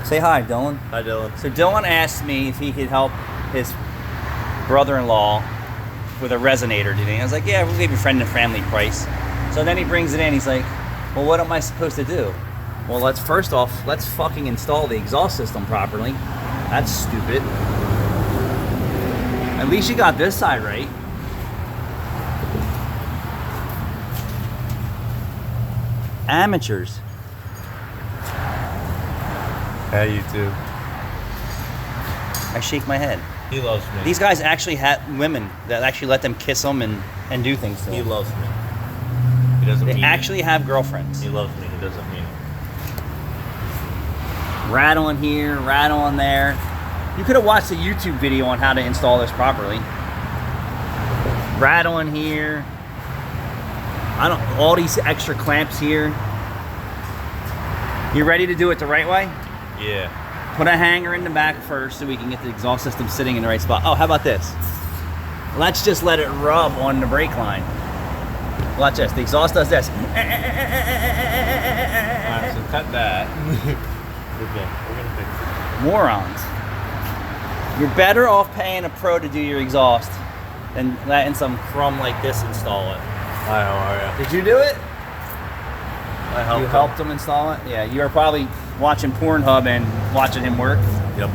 Say hi, Dylan. Hi, Dylan. So Dylan asked me if he could help his brother-in-law with a resonator today. I was like, yeah, we'll give your friend and family price. So then he brings it in. He's like, well, what am I supposed to do? Well, let's fucking install the exhaust system properly. That's stupid. At least you got this side right. Amateurs. Yeah, you too. I shake my head. He loves me. These guys actually had women that actually let them kiss them and do things to them. He loves me. He doesn't They mean actually have girlfriends. it. He loves me. He doesn't mean it. Rattling here, rattling there. You could have watched a YouTube video on how to install this properly. Rattling here. All these extra clamps here. You ready to do it the right way? Yeah. Put a hanger in the back first so we can get the exhaust system sitting in the right spot. Oh, how about this? Let's just let it rub on the brake line. Watch this. The exhaust does this. Alright, so cut that. We're gonna fix it. Morons. You're better off paying a pro to do your exhaust than letting some crumb like this install it. Hi, how are ya? Did you do it? I helped You him. helped him install it? Yeah, you are probably watching Pornhub and watching him work. Yep.